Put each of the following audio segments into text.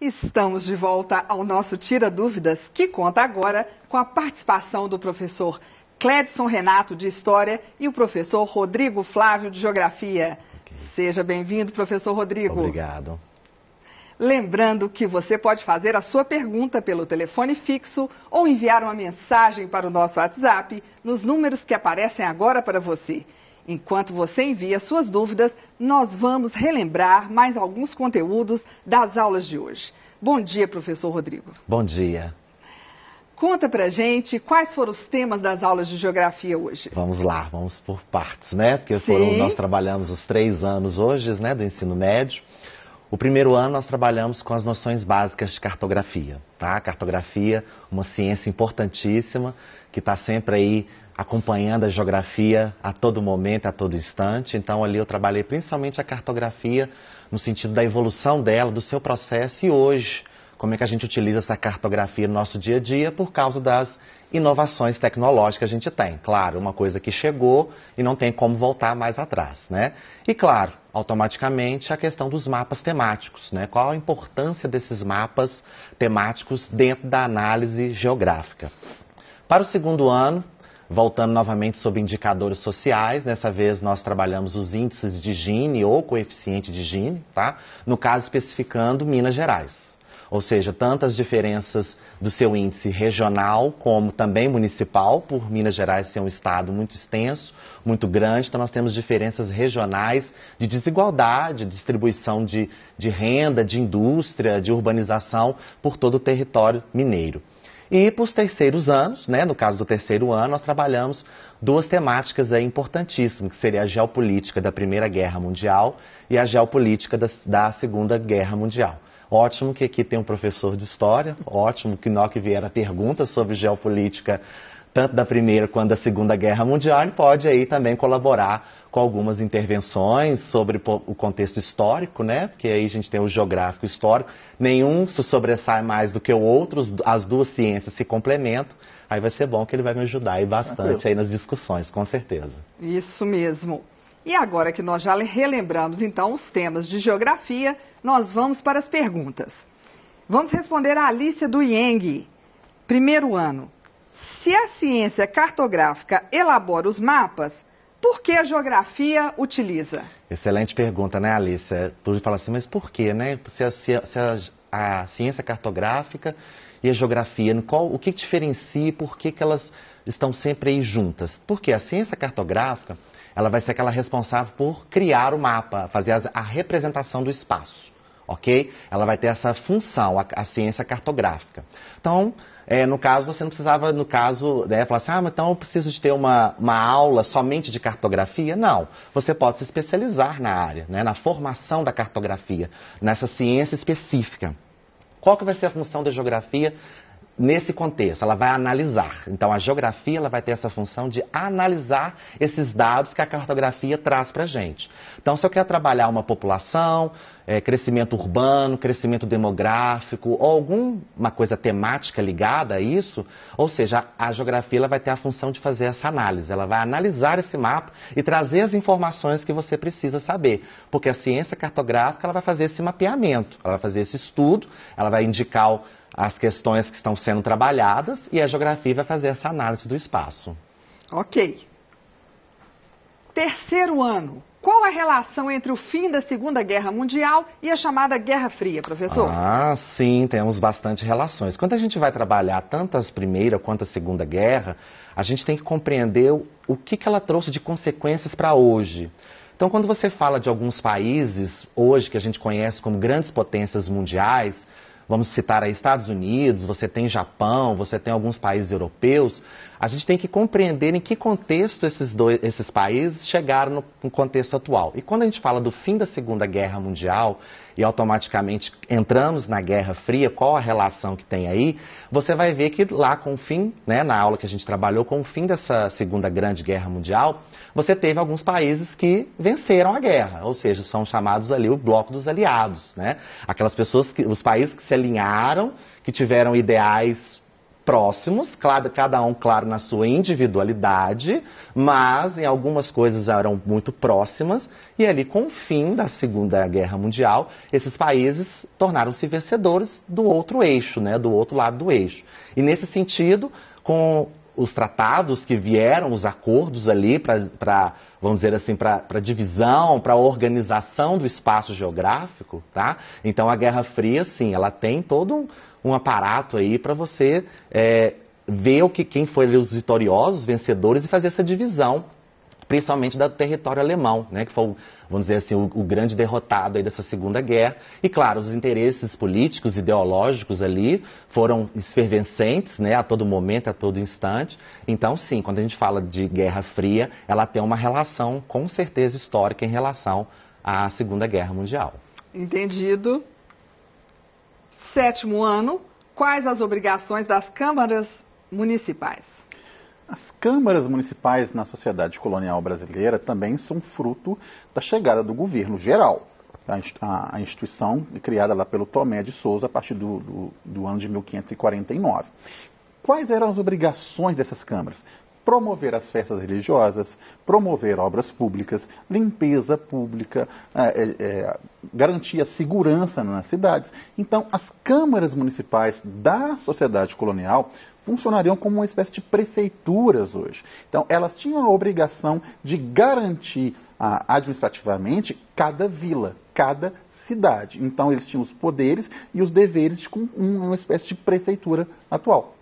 Estamos de volta ao nosso Tira Dúvidas, que conta agora com a participação do professor Clédson Renato, de História, e o professor Rodrigo Flávio, de Geografia. Seja bem-vindo, professor Rodrigo. Obrigado. Lembrando que você pode fazer a sua pergunta pelo telefone fixo ou enviar uma mensagem para o nosso WhatsApp nos números que aparecem agora para você. Enquanto você envia suas dúvidas, nós vamos relembrar mais alguns conteúdos das aulas de hoje. Bom dia, professor Rodrigo. Bom dia. Conta pra gente quais foram os temas das aulas de Geografia hoje. Vamos lá, vamos por partes, né? Porque nós trabalhamos os 3 anos hoje, né, do ensino médio. O primeiro ano nós trabalhamos com as noções básicas de cartografia, tá? Cartografia, uma ciência importantíssima, que está sempre aí acompanhando a geografia a todo momento, a todo instante. Então ali eu trabalhei principalmente a cartografia no sentido da evolução dela, do seu processo, e hoje como é que a gente utiliza essa cartografia no nosso dia a dia por causa das inovações tecnológicas que a gente tem. Claro, uma coisa que chegou e não tem como voltar mais atrás, né? E claro, automaticamente a questão dos mapas temáticos, né? Qual a importância desses mapas temáticos dentro da análise geográfica. Para o segundo ano, voltando novamente sobre indicadores sociais, dessa vez nós trabalhamos os índices de Gini ou coeficiente de Gini, tá? No caso especificando Minas Gerais. Ou seja, tantas diferenças do seu índice regional como também municipal, por Minas Gerais ser um estado muito extenso, muito grande, então nós temos diferenças regionais de desigualdade, distribuição de renda, de indústria, de urbanização por todo o território mineiro. E para os terceiros anos, né, no caso do terceiro ano, nós trabalhamos 2 temáticas aí importantíssimas, que seria a geopolítica da Primeira Guerra Mundial e a geopolítica da Segunda Guerra Mundial. Ótimo que aqui tem um professor de História, ótimo que nós que vieram perguntas sobre geopolítica, tanto da Primeira quanto da Segunda Guerra Mundial, ele pode aí também colaborar com algumas intervenções sobre o contexto histórico, né? Porque aí a gente tem o geográfico e o histórico, nenhum se sobressai mais do que o outro, as 2 ciências se complementam, aí vai ser bom que ele vai me ajudar aí bastante aí nas discussões, com certeza. Isso mesmo. E agora que nós já relembramos, então, os temas de geografia, nós vamos para as perguntas. Vamos responder a Alicia do Ieng. Primeiro ano. Se a ciência cartográfica elabora os mapas, por que a geografia utiliza? Excelente pergunta, né, Alicia? Tu fala assim, mas por quê, né? Se a ciência cartográfica e a geografia, o que diferencia e por que elas estão sempre aí juntas? Porque a ciência cartográfica, ela vai ser aquela responsável por criar o mapa, fazer a representação do espaço, ok? Ela vai ter essa função, a ciência cartográfica. Então, no caso, você não precisava, falar assim, mas então eu preciso de ter uma aula somente de cartografia? Não, você pode se especializar na área, né, na formação da cartografia, nessa ciência específica. Qual que vai ser a função da geografia? Nesse contexto, ela vai analisar. Então, a geografia ela vai ter essa função de analisar esses dados que a cartografia traz para a gente. Então, se eu quero trabalhar uma população, crescimento urbano, crescimento demográfico, ou alguma coisa temática ligada a isso, ou seja, a geografia ela vai ter a função de fazer essa análise. Ela vai analisar esse mapa e trazer as informações que você precisa saber. Porque a ciência cartográfica ela vai fazer esse mapeamento, ela vai fazer esse estudo, ela vai indicar as questões que estão sendo trabalhadas e a geografia vai fazer essa análise do espaço. Ok. Terceiro ano. Qual a relação entre o fim da Segunda Guerra Mundial e a chamada Guerra Fria, professor? Ah, sim, temos bastante relações. Quando a gente vai trabalhar tanto a Primeira quanto a Segunda Guerra, a gente tem que compreender o que ela trouxe de consequências para hoje. Então, quando você fala de alguns países, hoje, que a gente conhece como grandes potências mundiais, vamos citar aí Estados Unidos, você tem Japão, você tem alguns países europeus, a gente tem que compreender em que contexto esses países chegaram no contexto atual. E quando a gente fala do fim da Segunda Guerra Mundial e automaticamente entramos na Guerra Fria, qual a relação que tem aí, você vai ver que lá com o fim, né, na aula que a gente trabalhou, com o fim dessa Segunda Grande Guerra Mundial, você teve alguns países que venceram a guerra, ou seja, são chamados ali o bloco dos aliados, né? Aquelas pessoas, os países que se alinharam, que tiveram ideais próximos, cada um, claro, na sua individualidade, mas em algumas coisas eram muito próximas, e ali com o fim da Segunda Guerra Mundial, esses países tornaram-se vencedores do outro eixo, né, do outro lado do eixo. E nesse sentido, com os tratados que vieram, os acordos ali para vamos dizer assim, para divisão, para organização do espaço geográfico, tá? Então a Guerra Fria, sim, ela tem todo um aparato aí para você ver quem foi os vitoriosos, os vencedores e fazer essa divisão, principalmente do território alemão, né, que foi, vamos dizer assim, o grande derrotado aí dessa Segunda Guerra. E, claro, os interesses políticos, ideológicos ali foram efervescentes, né, a todo momento, a todo instante. Então, sim, quando a gente fala de Guerra Fria, ela tem uma relação, com certeza, histórica em relação à Segunda Guerra Mundial. Entendido. 7º ano, quais as obrigações das câmaras municipais? As câmaras municipais na sociedade colonial brasileira também são fruto da chegada do governo geral. A instituição criada lá pelo Tomé de Souza a partir do ano de 1549. Quais eram as obrigações dessas câmaras? Promover as festas religiosas, promover obras públicas, limpeza pública, garantir a segurança nas cidades. Então, as câmaras municipais da sociedade colonial funcionariam como uma espécie de prefeituras hoje. Então, elas tinham a obrigação de garantir administrativamente cada vila, cada cidade. Então, eles tinham os poderes e os deveres de uma espécie de prefeitura atual.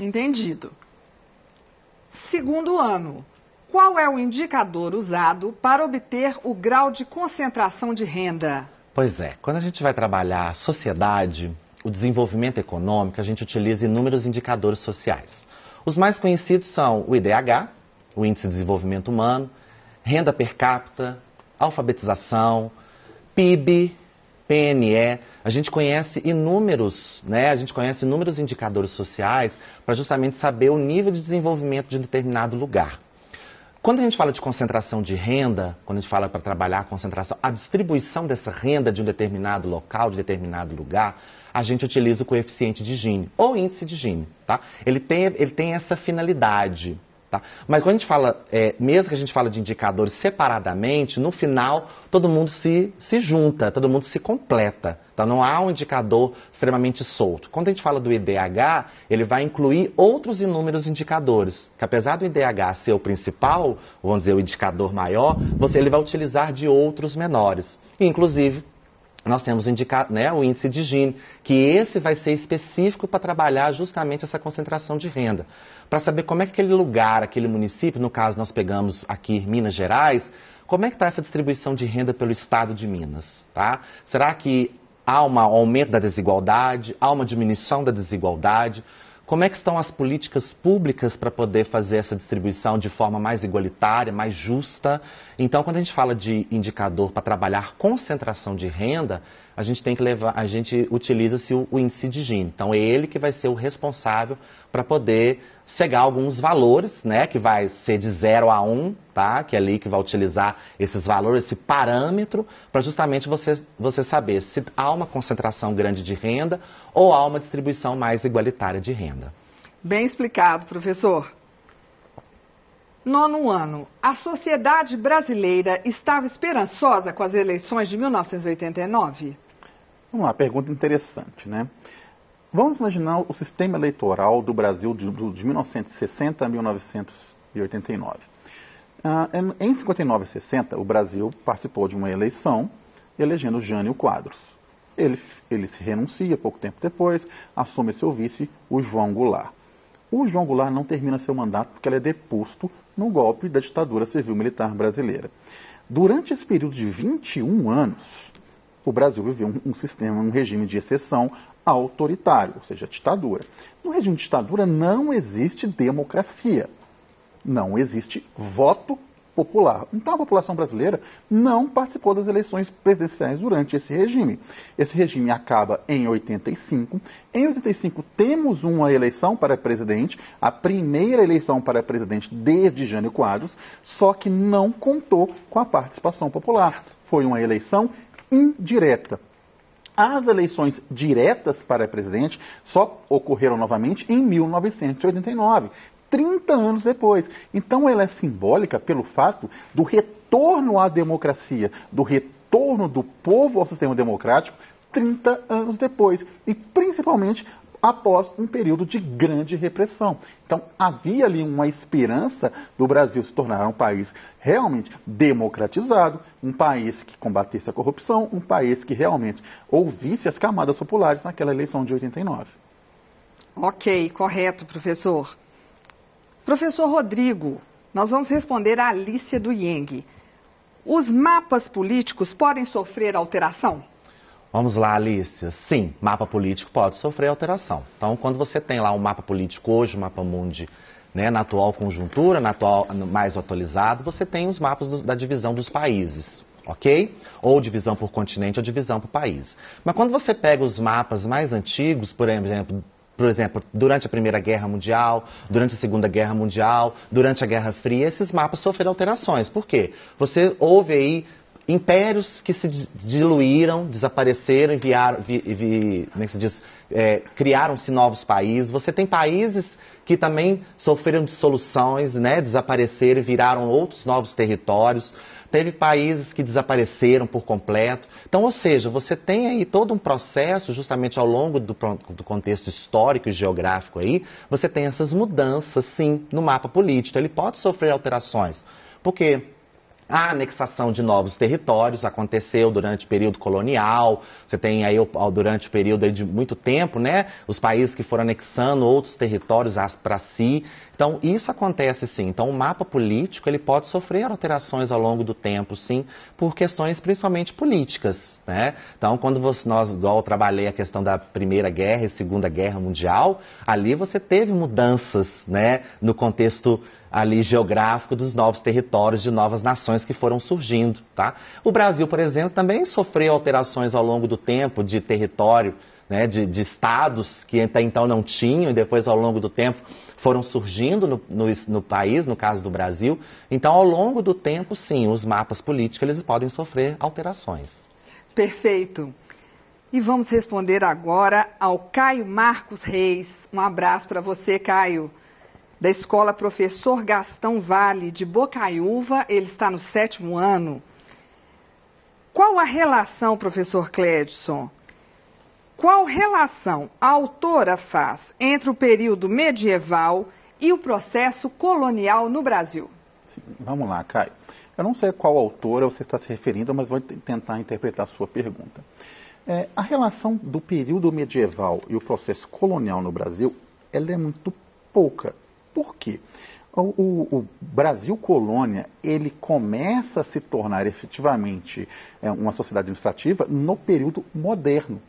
Entendido. 2º ano, qual é o indicador usado para obter o grau de concentração de renda? Pois é, quando a gente vai trabalhar a sociedade, o desenvolvimento econômico, a gente utiliza inúmeros indicadores sociais. Os mais conhecidos são o IDH, o Índice de Desenvolvimento Humano, renda per capita, alfabetização, PIB, PNE. A gente conhece inúmeros indicadores sociais para justamente saber o nível de desenvolvimento de determinado lugar. Quando a gente fala de concentração de renda, quando a gente fala para trabalhar a concentração, a distribuição dessa renda de um determinado local, de determinado lugar, a gente utiliza o coeficiente de Gini, ou índice de Gini, tá? Ele tem essa finalidade, tá? Mas quando a gente fala, mesmo que a gente fala de indicadores separadamente, no final todo mundo se junta, todo mundo se completa. Então não há um indicador extremamente solto. Quando a gente fala do IDH, ele vai incluir outros inúmeros indicadores, que apesar do IDH ser o principal, vamos dizer, o indicador maior, ele vai utilizar de outros menores. Inclusive, nós temos o índice de Gini, que esse vai ser específico para trabalhar justamente essa concentração de renda. Para saber como é que aquele lugar, aquele município, no caso nós pegamos aqui Minas Gerais, como é que está essa distribuição de renda pelo estado de Minas? Tá? Será que há um aumento da desigualdade, há uma diminuição da desigualdade? Como é que estão as políticas públicas para poder fazer essa distribuição de forma mais igualitária, mais justa? Então, quando a gente fala de indicador para trabalhar concentração de renda, a gente utiliza-se o índice de Gini. Então, é ele que vai ser o responsável para poder chegar a alguns valores, né, que vai ser de 0 a 1, tá? Que é ali que vai utilizar esses valores, esse parâmetro, para justamente você saber se há uma concentração grande de renda ou há uma distribuição mais igualitária de renda. Bem explicado, professor. 9º ano, a sociedade brasileira estava esperançosa com as eleições de 1989? Vamos lá, pergunta interessante, né? Vamos imaginar o sistema eleitoral do Brasil de 1960 a 1989. Em 59 e 60, o Brasil participou de uma eleição elegendo Jânio Quadros. Ele se renuncia pouco tempo depois, assume seu vice, o João Goulart. O João Goulart não termina seu mandato porque ele é deposto no golpe da ditadura civil-militar brasileira. Durante esse período de 21 anos, o Brasil viveu um regime de exceção autoritário, ou seja, ditadura. No regime de ditadura não existe democracia, não existe voto popular. Então a população brasileira não participou das eleições presidenciais durante esse regime. Esse regime acaba em 85. Em 85 temos uma eleição para presidente, a primeira eleição para presidente desde Jânio Quadros, só que não contou com a participação popular. Foi uma eleição indireta. As eleições diretas para presidente só ocorreram novamente em 1989. 30 anos depois. Então ela é simbólica pelo fato do retorno à democracia, do retorno do povo ao sistema democrático 30 anos depois. E principalmente após um período de grande repressão. Então havia ali uma esperança do Brasil se tornar um país realmente democratizado, um país que combatesse a corrupção, um país que realmente ouvisse as camadas populares naquela eleição de 89. Ok, correto, professor. Professor Rodrigo, nós vamos responder a Alícia do Ieng. Os mapas políticos podem sofrer alteração? Vamos lá, Alícia. Sim, mapa político pode sofrer alteração. Então, quando você tem lá um mapa político hoje, o mapa mundi, né, na atual conjuntura, mais atualizado, você tem os mapas da divisão dos países, ok? Ou divisão por continente ou divisão por país. Mas quando você pega os mapas mais antigos, por exemplo, durante a Primeira Guerra Mundial, durante a Segunda Guerra Mundial, durante a Guerra Fria, esses mapas sofreram alterações. Por quê? Você houve aí impérios que se diluíram, desapareceram, como é que se diz? Criaram-se novos países. Você tem países que também sofreram dissoluções, né? Desapareceram e viraram outros novos territórios. Teve países que desapareceram por completo. Então, ou seja, você tem aí todo um processo, justamente ao longo do contexto histórico e geográfico aí, você tem essas mudanças, sim, no mapa político. Ele pode sofrer alterações. Por quê? A anexação de novos territórios aconteceu durante o período colonial, você tem aí durante o período de muito tempo, né, os países que foram anexando outros territórios para si. Então, isso acontece sim. Então, o mapa político ele pode sofrer alterações ao longo do tempo, sim, por questões principalmente políticas, né? Então, quando igual eu trabalhei a questão da Primeira Guerra e Segunda Guerra Mundial, ali você teve mudanças, né, no contexto ali geográfico dos novos territórios, de novas nações que foram surgindo, tá? O Brasil, por exemplo, também sofreu alterações ao longo do tempo de território, né, de estados que até então não tinham e depois ao longo do tempo foram surgindo no país, no caso do Brasil. Então, ao longo do tempo, sim, os mapas políticos eles podem sofrer alterações. Perfeito. E vamos responder agora ao Caio Marcos Reis. Um abraço para você, Caio. Da Escola Professor Gastão Vale, de Bocaiúva, ele está no 7º ano. Qual a relação, professor Clédson? Qual relação a autora faz entre o período medieval e o processo colonial no Brasil? Sim, vamos lá, Caio. Eu não sei qual autora você está se referindo, mas vou tentar interpretar a sua pergunta. A relação do período medieval e o processo colonial no Brasil, ela é muito pouca. Por quê? O Brasil colônia, ele começa a se tornar efetivamente uma sociedade administrativa no período moderno.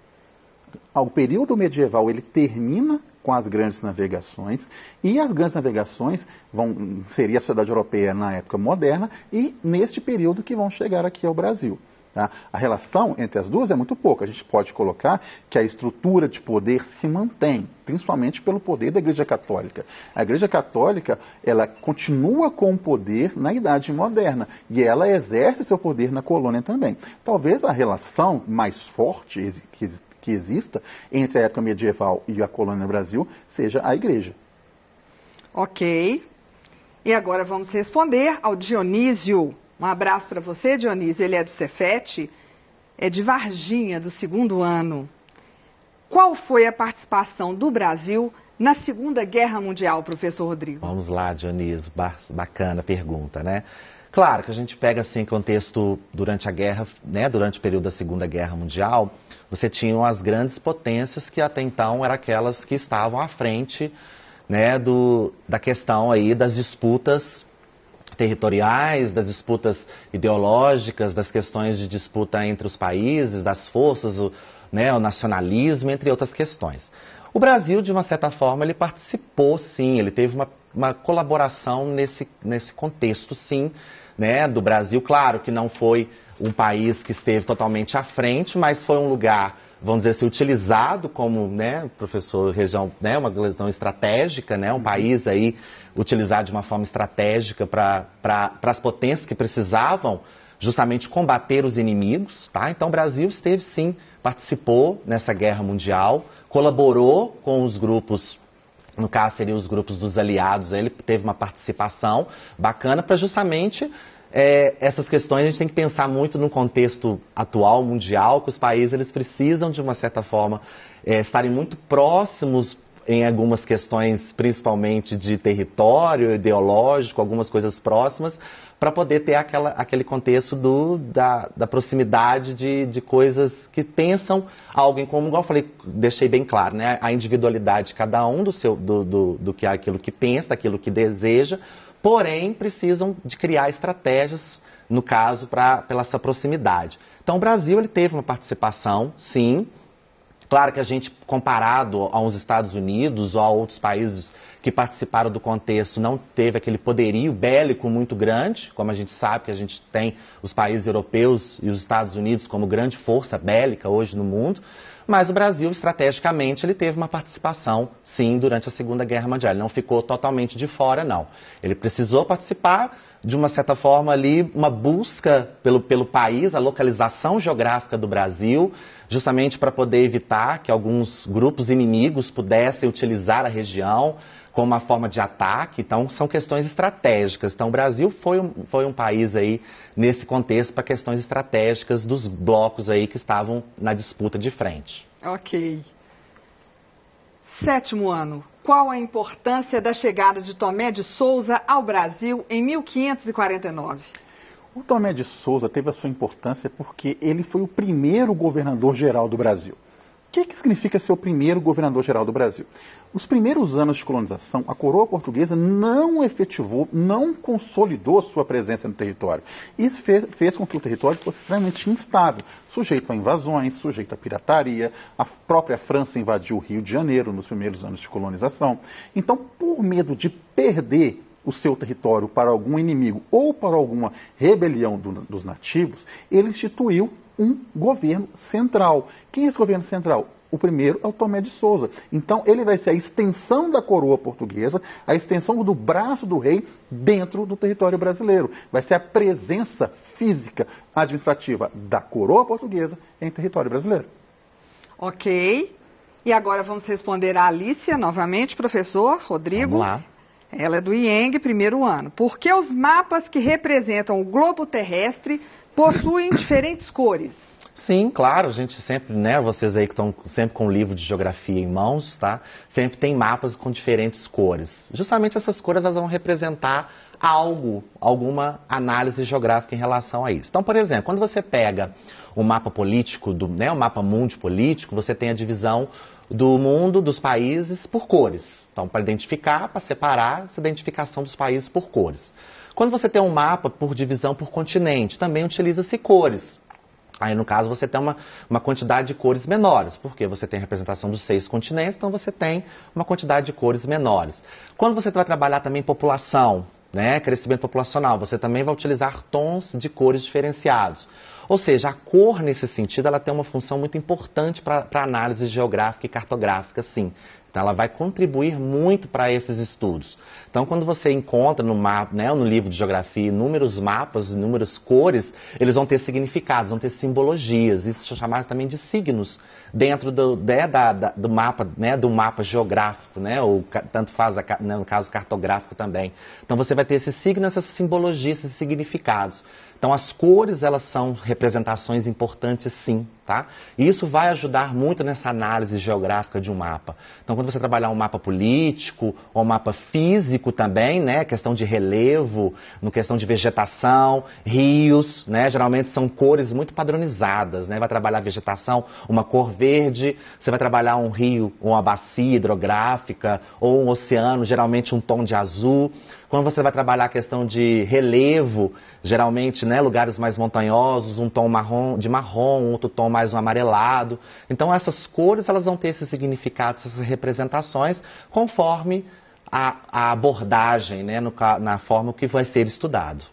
O período medieval ele termina com as grandes navegações e as grandes navegações seria a sociedade europeia na época moderna e neste período que vão chegar aqui ao Brasil. Tá? A relação entre as duas é muito pouca. A gente pode colocar que a estrutura de poder se mantém, principalmente pelo poder da Igreja Católica. A Igreja Católica ela continua com o poder na Idade Moderna e ela exerce seu poder na colônia também. Talvez a relação mais forte que exista entre a época medieval e a colônia no Brasil seja a Igreja. Ok. E agora vamos responder ao Dionísio. Um abraço para você, Dionísio. Ele é do Cefet, é de Varginha, do 2º ano. Qual foi a participação do Brasil na Segunda Guerra Mundial, professor Rodrigo? Vamos lá, Dionísio. Bacana a pergunta, né? Claro que a gente pega assim contexto durante a guerra, né, durante o período da Segunda Guerra Mundial, você tinha as grandes potências que até então eram aquelas que estavam à frente, né, da questão aí das disputas territoriais, das disputas ideológicas, das questões de disputa entre os países, das forças, o nacionalismo, entre outras questões. O Brasil, de uma certa forma, ele participou, sim, ele teve uma colaboração nesse contexto, sim, né, do Brasil. Claro que não foi um país que esteve totalmente à frente, mas foi um lugar, vamos dizer assim, utilizado como, né, professor, região, né, uma região estratégica, né, um país aí utilizado de uma forma estratégica para as potências que precisavam justamente combater os inimigos, tá? Então o Brasil esteve sim, participou nessa guerra mundial, colaborou com os grupos, no caso seriam os grupos dos aliados, ele teve uma participação bacana para justamente essas questões. A gente tem que pensar muito no contexto atual, mundial, que os países eles precisam de uma certa forma estarem muito próximos em algumas questões, principalmente de território, ideológico, algumas coisas próximas, para poder ter aquele contexto da proximidade de coisas que pensam algo em comum. Igual eu falei, deixei bem claro, né? A individualidade de cada um do que é aquilo que pensa, daquilo que deseja, porém precisam de criar estratégias, no caso, pela essa proximidade. Então o Brasil ele teve uma participação, sim. Claro que a gente, comparado aos Estados Unidos ou a outros países que participaram do contexto, não teve aquele poderio bélico muito grande, como a gente sabe que a gente tem os países europeus e os Estados Unidos como grande força bélica hoje no mundo, mas o Brasil, estrategicamente, ele teve uma participação, sim, durante a Segunda Guerra Mundial. Ele não ficou totalmente de fora, não. Ele precisou participar de uma certa forma ali, uma busca pelo país, a localização geográfica do Brasil, justamente para poder evitar que alguns grupos inimigos pudessem utilizar a região como uma forma de ataque. Então, são questões estratégicas. Então, o Brasil foi um país aí, nesse contexto, para questões estratégicas dos blocos aí que estavam na disputa de frente. Ok. 7º ano. Qual a importância da chegada de Tomé de Souza ao Brasil em 1549? O Tomé de Souza teve a sua importância porque ele foi o primeiro governador-geral do Brasil. O que significa ser o primeiro governador-geral do Brasil? Os primeiros anos de colonização, a coroa portuguesa não efetivou, não consolidou sua presença no território. Isso fez com que o território fosse extremamente instável, sujeito a invasões, sujeito a pirataria. A própria França invadiu o Rio de Janeiro nos primeiros anos de colonização. Então, por medo de perder o seu território para algum inimigo ou para alguma rebelião dos nativos, ele instituiu um governo central. Quem é esse governo central? O primeiro é o Tomé de Souza. Então, ele vai ser a extensão da coroa portuguesa, a extensão do braço do rei dentro do território brasileiro. Vai ser a presença física, administrativa da coroa portuguesa em território brasileiro. Ok. E agora vamos responder a Alicia novamente, professor Rodrigo. Vamos lá. Ela é do IENG, 1º ano. Por que os mapas que representam o globo terrestre possuem diferentes cores? Sim, claro, a gente sempre, né, vocês aí que estão sempre com o livro de geografia em mãos, tá? Sempre tem mapas com diferentes cores. Justamente essas cores elas vão representar algo, alguma análise geográfica em relação a isso. Então, por exemplo, quando você pega o mapa político, o mapa mundo político, você tem a divisão do mundo, dos países, por cores. Então, para identificar, para separar essa identificação dos países por cores. Quando você tem um mapa por divisão por continente, também utiliza-se cores. Aí, no caso, você tem uma quantidade de cores menores, porque você tem a representação dos 6 continentes, então você tem uma quantidade de cores menores. Quando você vai trabalhar também população, né, crescimento populacional, você também vai utilizar tons de cores diferenciados. Ou seja, a cor, nesse sentido, ela tem uma função muito importante para a análise geográfica e cartográfica, sim. Então, ela vai contribuir muito para esses estudos. Então, quando você encontra no mapa, né, no livro de geografia, inúmeros mapas, inúmeras cores, eles vão ter significados, vão ter simbologias. Isso é chamado também de signos dentro do mapa, né, do mapa geográfico, né, ou tanto faz, no caso, cartográfico também. Então, você vai ter esses signos, essas simbologias, esses significados. Então, as cores, elas são representações importantes, sim, tá? E isso vai ajudar muito nessa análise geográfica de um mapa. Então, quando você trabalhar um mapa político ou um mapa físico também, né? Questão de relevo, no questão de vegetação, rios, né? Geralmente são cores muito padronizadas, né? Vai trabalhar vegetação, uma cor verde, você vai trabalhar um rio, uma bacia hidrográfica ou um oceano, geralmente um tom de azul. Quando você vai trabalhar a questão de relevo, geralmente, né, lugares mais montanhosos, um tom de marrom, outro tom mais amarelado. Então, essas cores elas vão ter esses significados, essas representações, conforme a abordagem, né, na forma que vai ser estudado.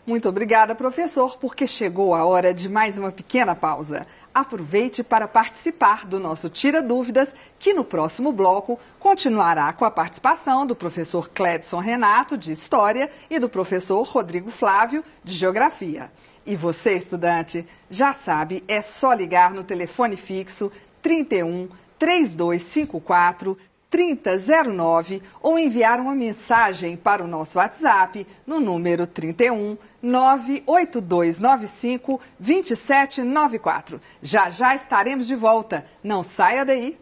Muito obrigada, professor, porque chegou a hora de mais uma pequena pausa. Aproveite para participar do nosso Tira Dúvidas, que no próximo bloco continuará com a participação do professor Cledson Renato, de História, e do professor Rodrigo Flávio, de Geografia. E você, estudante, já sabe, é só ligar no telefone fixo 31 3254 3009 ou enviar uma mensagem para o nosso WhatsApp no número 31 98295 2794. Já já estaremos de volta. Não saia daí.